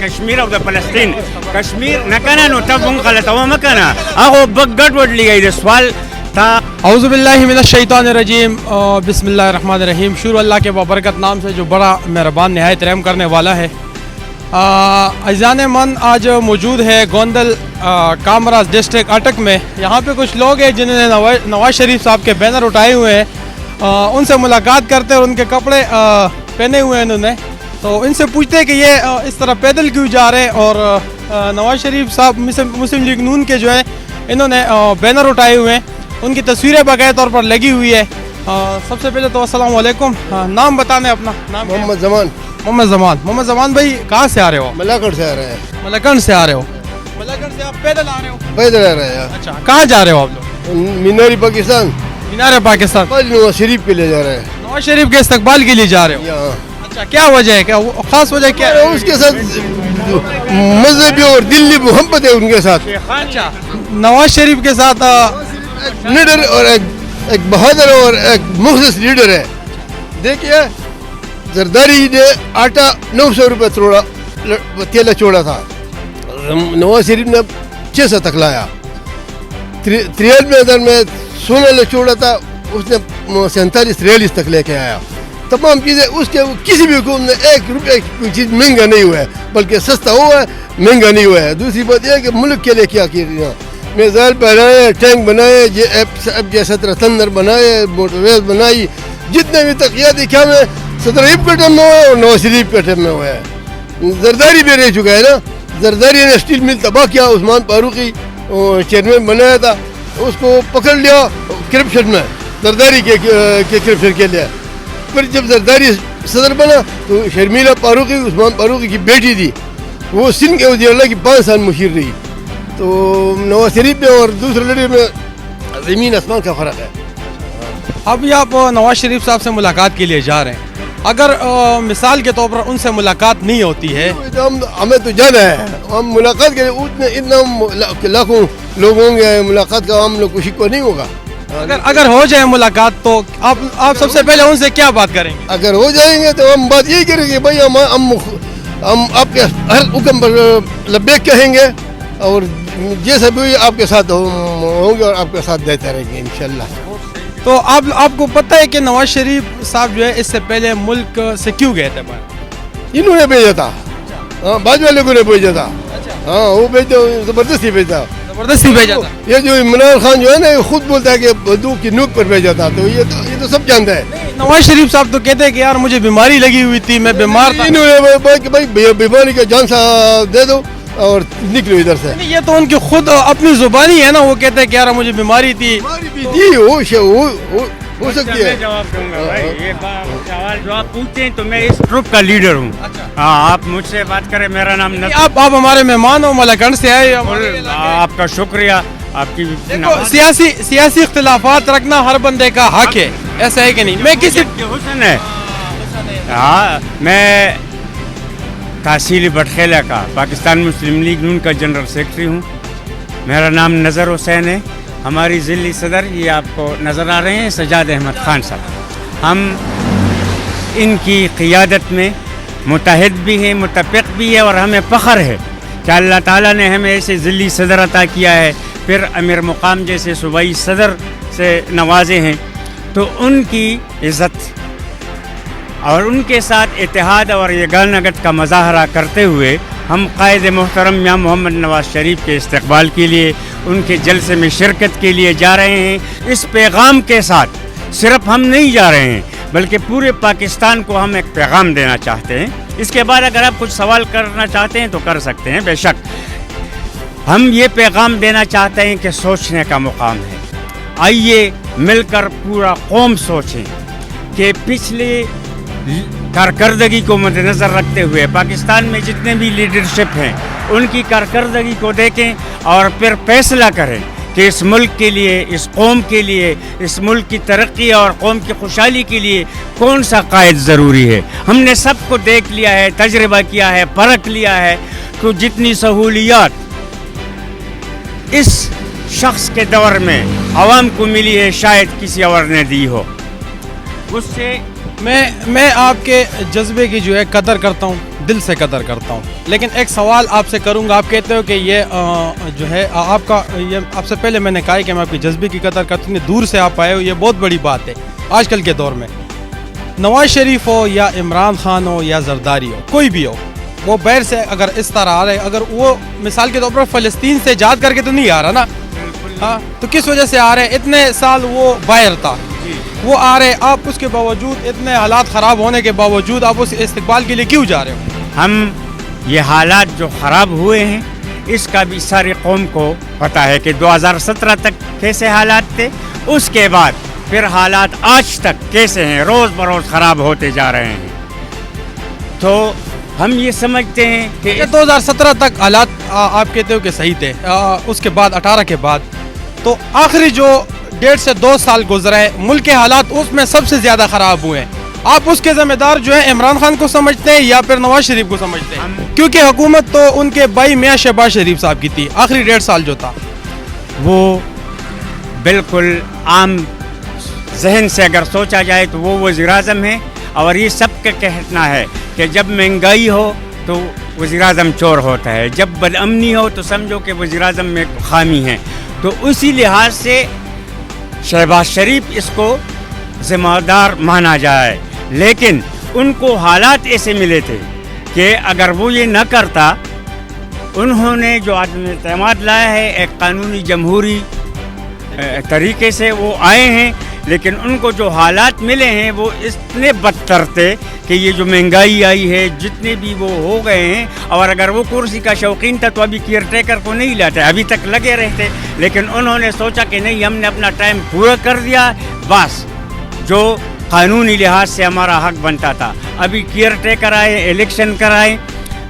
كشمير او فلسطين كشمير نكنا نتفهم غلط او مكنا اهو بغد ودلی گئی سوال تھا. اعوذ باللہ من الشیطان الرجیم، بسم اللہ الرحمن الرحیم. شروع اللہ کے بابرکت نام سے جو بڑا مہربان نہایت رحم کرنے والا ہے. عزیزان من، آج موجود ہے گوندل کامراز ڈسٹرکٹ اٹک میں. یہاں پہ کچھ لوگ ہیں جنہوں نے نواز شریف صاحب کے بینر اٹھائے ہوئے ہیں. ان سے ملاقات کرتے اور ان کے کپڑے پہنے ہوئے ہیں انہوں نے، تو ان سے پوچھتے ہیں کہ یہ اس طرح پیدل کیوں جا رہے ہیں. اور نواز شریف صاحب مسلم لیگ نون کے جو ہیں انہوں نے بینر اٹھائے ہوئے ہیں، ان کی تصویریں باقاعدہ طور پر لگی ہوئی ہے. سب سے پہلے تو السلام علیکم. نام بتانے اپنا. نام محمد زمان. محمد زمان بھائی کہاں سے آ رہے ہو؟ ملاکنڈ سے آ رہے ہیں. ملاکنڈ سے آ رہے ہو؟ ملاکنڈ سے آپ پیدل آ رہے ہو؟ پیدل آ رہے ہیں. اچھا، کہاں جا رہے ہو آپ لوگ؟ میناری پاکستان. مینار پاکستان. نواز شریف کے لیے جا رہے ہیں. نواز شریف کے استقبال کے لیے جا رہے ہو؟ اچھا، کیا وجہ ہے؟ کیا خاص وجہ کیا ہے؟ اس کے ساتھ مذہبی اور دلی محبت ہے ان کے ساتھ. اچھا، نواز شریف کے ساتھ لیڈر اور ایک بہادر اور ایک مخلص لیڈر ہے. دیکھیے زرداری نے آٹا 900 روپے تیلا چھوڑا تھا، نواز شریف نے 600 تک لایا. 93,000 میں سونا چھوڑا تھا، اس نے 47-43 تک لے کے آیا. تمام چیزیں اس کے کسی بھی حکومت نے 1 روپے کوئی چیز مہنگا نہیں ہوا ہے، بلکہ سستا ہوا ہے، مہنگا نہیں ہوا ہے. دوسری بات یہ ہے کہ ملک کے لیے کیا کیا، میزائل بنائے، ٹینک بنائے، F-17 تھنڈر بنائے، موٹر ویز بنائی. جتنے بھی تقیاتی کام ہے صدر ایوب کے ٹائم میں ہوا ہے اور نواز شریف کے ٹائم میں ہوا ہے. زرداری بھی رہ چکا ہے نا. زرداری نے اسٹیل مل تباہ کیا، عثمان فاروقی چیئرمین بنایا تھا، اس کو پکڑ لیا کرپشن میں، زرداری کے کرپشن کے لیے. پھر جب زرداری صدر بنا تو شرمیلا فاروقی عثمان فاروقی کی بیٹی تھی، وہ سندھ کے وزیر اللہ کی 5 سال مشیر رہی. تو نواز شریف میں اور دوسرے لیڈر میں زمین آسمان کا فرق ہے. ابھی آپ نواز شریف صاحب سے ملاقات کے لیے جا رہے ہیں، اگر مثال کے طور پر ان سے ملاقات نہیں ہوتی ہے، ہمیں تو جانا ہے. ہم ملاقات کے لیے اتنا لاکھوں لوگ ہوں گے، ملاقات کا ہم لوگ کو شکوہ نہیں ہوگا. اگر ہو جائے ملاقات تو آپ سب سے پہلے ان سے کیا بات کریں گے؟ اگر ہو جائیں گے تو ہم بات یہی کریں گے بھائی ہم آپ کے ہر حکم پر لبیک کہیں گے، اور جیسا بھی آپ کے ساتھ ہوں گے اور آپ کے ساتھ دیتے رہیں گے انشاءاللہ. تو آپ کو پتہ ہے کہ نواز شریف صاحب جو ہے اس سے پہلے ملک سے کیوں گئے تھے باہر؟ انہوں نے بھیجا تھا. ہاں، بعد والے کو نے بھیجا تھا. ہاں، وہ بھیجا، زبردستی بھیجا. بھیجا تھا. یہ جو عمران خان جو ہے نا خود بولتا ہے کہ بندوق کی نوک پر بھیجا تھا. تو یہ تو سب جانتا ہے. نواز شریف صاحب تو کہتے ہیں کہ یار مجھے بیماری لگی ہوئی تھی، میں بیمار تھا. انہوں نے بھائی کہ بھائی بیماری کا جان سا دے دو اور نکلو ادھر سے. یہ تو ان کی خود اپنی زبانی ہے نا، وہ کہتے ہیں کہ یار مجھے بیماری تھی. بیماری بھی تھی، ہو سکتی ہے. میں جواب دوں گا بھائی. یہ سوال جو آپ پوچھتے ہیں تو میں اس گروپ کا لیڈر ہوں. ہاں، آپ مجھ سے بات کریں. میرا نام آپ ہمارے مہمان ہو، ملاکنڈ سے آئے. آپ کا شکریہ. آپ کی سیاسی اختلافات رکھنا ہر بندے کا حق ہے، ایسا ہے کہ نہیں؟ میں کسی حسن ہے. ہاں، میں تحصیل بٹخیلہ کا پاکستان مسلم لیگ نون کا جنرل سیکرٹری ہوں. میرا نام نظر حسین ہے. ہماری ضلعی صدر یہ آپ کو نظر آ رہے ہیں سجاد احمد خان صاحب. ہم ان کی قیادت میں متحد بھی ہیں، متفق بھی ہے، اور ہمیں فخر ہے کہ اللہ تعالیٰ نے ہمیں ایسے ضلعی صدر عطا کیا ہے، پھر امیر مقام جیسے صوبائی صدر سے نوازے ہیں. تو ان کی عزت اور ان کے ساتھ اتحاد اور یگانگت کا مظاہرہ کرتے ہوئے ہم قائد محترم میاں محمد نواز شریف کے استقبال کے لیے، ان کے جلسے میں شرکت کے لیے جا رہے ہیں. اس پیغام کے ساتھ صرف ہم نہیں جا رہے ہیں بلکہ پورے پاکستان کو ہم ایک پیغام دینا چاہتے ہیں. اس کے بعد اگر آپ کچھ سوال کرنا چاہتے ہیں تو کر سکتے ہیں. بے شک ہم یہ پیغام دینا چاہتے ہیں کہ سوچنے کا مقام ہے. آئیے مل کر پورا قوم سوچیں کہ پچھلے کارکردگی کو مد نظر رکھتے ہوئے پاکستان میں جتنے بھی لیڈرشپ ہیں ان کی کارکردگی کو دیکھیں اور پھر فیصلہ کریں کہ اس ملک کے لیے، اس قوم کے لیے، اس ملک کی ترقی اور قوم کی خوشحالی کے لیے کون سا قائد ضروری ہے. ہم نے سب کو دیکھ لیا ہے، تجربہ کیا ہے، پرکھ لیا ہے کہ جتنی سہولیات اس شخص کے دور میں عوام کو ملی ہے شاید کسی اور نے دی ہو. اس سے میں آپ کے جذبے کی جو ہے قدر کرتا ہوں، دل سے قدر کرتا ہوں. لیکن ایک سوال آپ سے کروں گا. آپ کہتے ہو کہ یہ جو ہے آپ کا، یہ آپ سے پہلے میں نے کہا کہ میں آپ کے جذبے کی قدر کرتا ہوں. دور سے آپ آئے ہو، یہ بہت بڑی بات ہے آج کل کے دور میں. نواز شریف ہو یا عمران خان ہو یا زرداری ہو، کوئی بھی ہو، وہ باہر سے اگر اس طرح آ رہے، اگر وہ مثال کے طور پر فلسطین سے ایجاد کر کے تو نہیں آ رہا نا، ہاں، تو کس وجہ سے آ رہے؟ اتنے سال وہ باہر تھا، وہ آ رہے، آپ اس کے باوجود اتنے حالات خراب ہونے کے باوجود آپ اس استقبال کے لیے کیوں جا رہے ہو؟ ہم یہ حالات جو خراب ہوئے ہیں اس کا بھی ساری قوم کو پتہ ہے کہ 2017 تک کیسے حالات تھے، اس کے بعد پھر حالات آج تک کیسے ہیں، روز بروز خراب ہوتے جا رہے ہیں. تو ہم یہ سمجھتے ہیں کہ 2017 تک حالات آپ کہتے ہو کہ صحیح تھے، اس کے بعد 18 کے بعد تو آخری جو 1.5 سے 2 سال گزرے، ملک کے حالات اس میں سب سے زیادہ خراب ہوئے ہیں. آپ اس کے ذمہ دار جو ہے عمران خان کو سمجھتے ہیں یا پھر نواز شریف کو سمجھتے ہیں؟ کیونکہ حکومت تو ان کے بھائی میاں شہباز شریف صاحب کی تھی، آخری 1.5 سال جو تھا وہ بالکل عام ذہن سے اگر سوچا جائے تو وہ وزیر اعظم ہیں. اور یہ سب کا کہنا ہے کہ جب مہنگائی ہو تو وزیر اعظم چور ہوتا ہے، جب بدامنی ہو تو سمجھو کہ وزیر اعظم میں خامی ہے. تو اسی لحاظ سے شہباز شریف اس کو ذمہ دار مانا جائے. لیکن ان کو حالات ایسے ملے تھے کہ اگر وہ یہ نہ کرتا، انہوں نے جو عدم اعتماد لایا ہے ایک قانونی جمہوری طریقے سے وہ آئے ہیں، لیکن ان کو جو حالات ملے ہیں وہ اتنے بدتر تھے کہ یہ جو مہنگائی آئی ہے، جتنے بھی وہ ہو گئے ہیں. اور اگر وہ کرسی کا شوقین تھا تو ابھی کیئر ٹیکر کو نہیں لاتے، ابھی تک لگے رہتے. لیکن انہوں نے سوچا کہ نہیں، ہم نے اپنا ٹائم پورا کر دیا، بس جو قانونی لحاظ سے ہمارا حق بنتا تھا. ابھی کیئر ٹیکر آئے، الیکشن کرائے،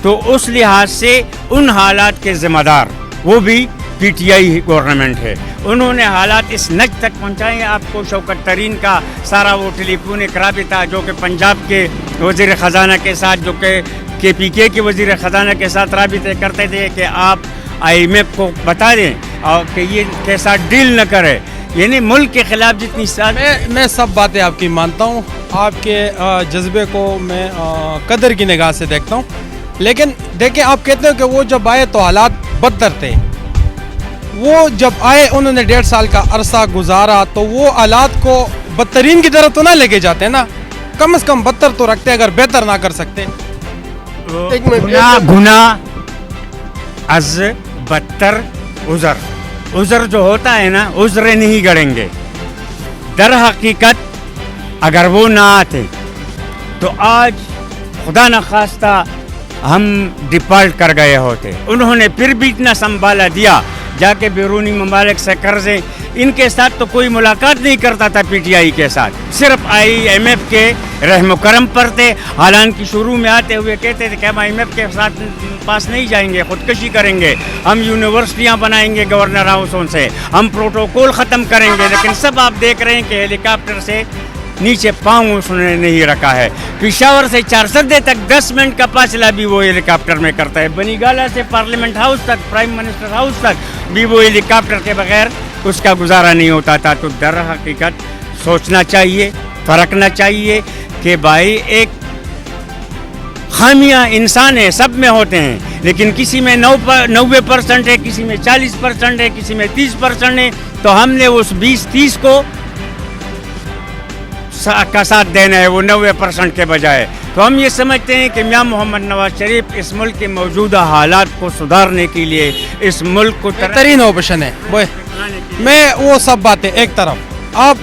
تو اس لحاظ سے ان حالات کے ذمہ دار وہ بھی پی ٹی آئی گورنمنٹ ہے. انہوں نے حالات اس نج تک پہنچائے ہیں. آپ کو شوکت ترین کا سارا وہ ٹیلی فونک رابطہ جو کہ پنجاب کے وزیر خزانہ کے ساتھ، جو کہ پی کے وزیر خزانہ کے ساتھ رابطے کرتے تھے کہ آپ آئی ایم ایف کو بتا دیں اور کہ یہ کیسا ڈیل نہ کرے. یعنی ملک کے خلاف جتنی میں سب باتیں آپ کی مانتا ہوں، آپ کے جذبے کو میں قدر کی نگاہ سے دیکھتا ہوں. لیکن دیکھیں، آپ کہتے ہو کہ وہ جب آئے تو حالات بدتر تھے. وہ جب آئے انہوں نے 1.5 سال کا عرصہ گزارا تو وہ حالات کو بدترین کی طرف تو نہ لے کے جاتے نا، کم از کم بدتر تو رکھتے اگر بہتر نہ کر سکتے. گناہ از بدتر عذر جو ہوتا ہے نا، عذر نہیں گڑیں گے. در حقیقت اگر وہ نہ آتے تو آج خدا نخواستہ ہم ڈیفالٹ کر گئے ہوتے. انہوں نے پھر بھی اتنا سنبھالا دیا، جا کے بیرونی ممالک سے قرضے. ان کے ساتھ تو کوئی ملاقات نہیں کرتا تھا پی ٹی آئی کے ساتھ، صرف آئی ایم ایف کے رحم و کرم پر تھے. حالانکہ شروع میں آتے ہوئے کہتے تھے کہ ہم آئی ایم ایف کے ساتھ پاس نہیں جائیں گے، خودکشی کریں گے، ہم یونیورسٹیاں بنائیں گے گورنر ہاؤسوں سے، ہم پروٹوکول ختم کریں گے. لیکن سب آپ دیکھ رہے ہیں کہ ہیلی کاپٹر سے نیچے پاؤں اس نے نہیں رکھا ہے. پشاور سے 4 تک 10 منٹ کا فاصلہ بھی وہ ہیلی کاپٹر میں کرتا ہے. بنی گالا سے پارلیمنٹ ہاؤس تک، پرائم منسٹر ہاؤس تک بھی وہ ہیلی کاپٹر کے بغیر اس کا گزارا نہیں ہوتا تھا. تو در حقیقت سوچنا چاہیے، پرکھنا چاہیے کہ بھائی ایک خامیاں انسان ہے، سب میں ہوتے ہیں، لیکن کسی میں 90% ہے، کسی میں 40% ہے، کسی میں 30% ہے. تو ہم نے اس 20-30 کو کا ساتھ دینا ہے، وہ 90% کے بجائے. تو ہم یہ سمجھتے ہیں کہ میاں محمد نواز شریف اس ملک کے موجودہ حالات کو سدھارنے کے لیے، اس ملک کو بہترین آپشن ہے. میں وہ سب باتیں ایک طرف، آپ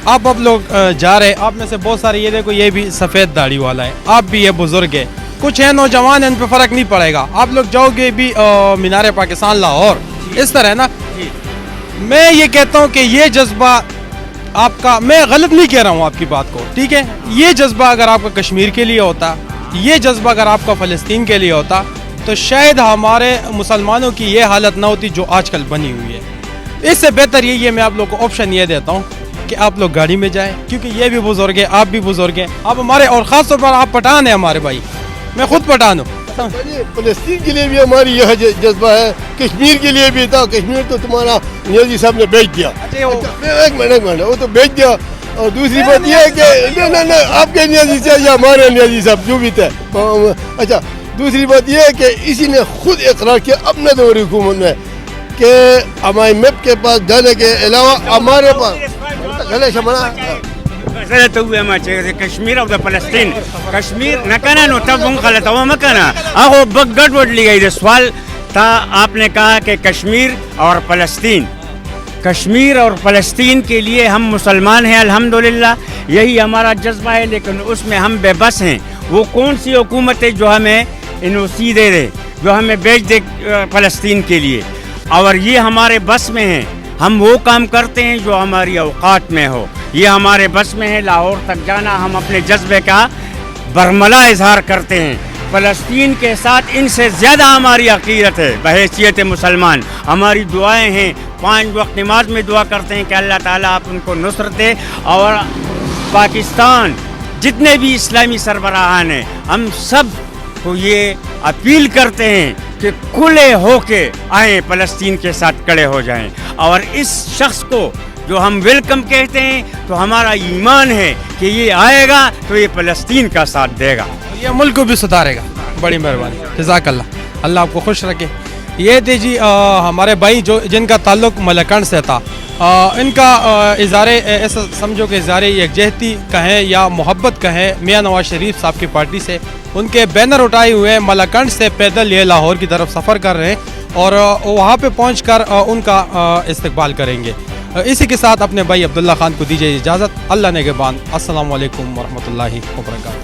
اب لوگ جا رہے، آپ میں سے بہت سارے، یہ دیکھو یہ بھی سفید داڑھی والا ہے، آپ بھی یہ بزرگ ہے، کچھ ہیں نوجوان ہیں، ان پہ فرق نہیں پڑے گا. آپ لوگ جاؤ گے بھی مینار پاکستان لاہور، اس طرح نا. میں یہ کہتا ہوں کہ یہ جذبہ آپ کا، میں غلط نہیں کہہ رہا ہوں آپ کی بات کو، ٹھیک ہے، یہ جذبہ اگر آپ کا کشمیر کے لیے ہوتا، یہ جذبہ اگر آپ کا فلسطین کے لیے ہوتا، تو شاید ہمارے مسلمانوں کی یہ حالت نہ ہوتی جو آج کل بنی ہوئی ہے. اس سے بہتر یہی ہے میں آپ لوگ کو آپشن یہ دیتا ہوں کہ آپ لوگ گاڑی میں جائیں، کیونکہ یہ بھی بزرگ ہے، آپ بھی بزرگ ہیں، آپ ہمارے، اور خاص طور پر آپ پٹھان ہیں ہمارے بھائی، میں خود پٹھان ہوں. فلسطین کے لیے بھی ہماری یہ جذبہ ہے، کشمیر کے لیے بھی تھا. کشمیر تو تمہارا نیازی صاحب نے بیچ دیا. ایک منٹ وہ تو بیچ دیا. اور دوسری بات یہ ہے کہ نہ آپ کے نیازی صاحب یا ہمارے نیازی صاحب جو بھی تھے. اچھا دوسری بات یہ ہے کہ اسی نے خود اقرار کیا اپنے دور حکومت میں کہ ہمارے میپ کے پاس جانے کے علاوہ ہمارے پاس غلط ہوئے ما چاہیے کشمیر اور فلسطین کشمیر نہ کنا نو تب ہم غلط ہوا مکنا اگو بگڑ وڈ لی گئی سوال تھا. آپ نے کہا کہ کشمیر اور فلسطین، کشمیر اور فلسطین کے لیے ہم مسلمان ہیں الحمدللہ، یہی ہمارا جذبہ ہے، لیکن اس میں ہم بے بس ہیں. وہ کون سی حکومت ہے جو ہمیں NOC دے دے، جو ہمیں بیچ دے فلسطین کے لیے؟ اور یہ ہمارے بس میں ہیں. ہم وہ کام کرتے ہیں جو ہماری اوقات میں ہو. یہ ہمارے بس میں ہے لاہور تک جانا. ہم اپنے جذبے کا برملا اظہار کرتے ہیں. فلسطین کے ساتھ ان سے زیادہ ہماری عقیدت ہے بحیثیت مسلمان. ہماری دعائیں ہیں، 5 وقت نماز میں دعا کرتے ہیں کہ اللہ تعالیٰ آپ ان کو نصرت دے. اور پاکستان جتنے بھی اسلامی سربراہان ہیں، ہم سب کو یہ اپیل کرتے ہیں کہ کھلے ہو کے آئیں، فلسطین کے ساتھ کھڑے ہو جائیں. اور اس شخص کو جو ہم ویلکم کہتے ہیں تو ہمارا ایمان ہے کہ یہ آئے گا تو یہ فلسطین کا ساتھ دے گا، یہ ملک کو بھی ستارے گا. بڑی مہربانی، جزاک اللہ، اللہ آپ کو خوش رکھے. یہ تھے جی ہمارے بھائی جو جن کا تعلق ملکنڈ سے تھا. ان کا اظہار ایسا سمجھو کہ اظہار یکجہتی کہیں یا محبت کہیں میاں نواز شریف صاحب کی پارٹی سے. ان کے بینر اٹھائے ہوئے ہیں، ملکنڈ سے پیدل یہ لاہور کی طرف سفر کر رہے ہیں اور وہاں پہ پہنچ کر ان کا استقبال کریں گے. اسی کے ساتھ اپنے بھائی عبداللہ خان کو دیجیے اجازت. اللہ نگہبان. السلام علیکم ورحمۃ اللہ وبرکاتہ.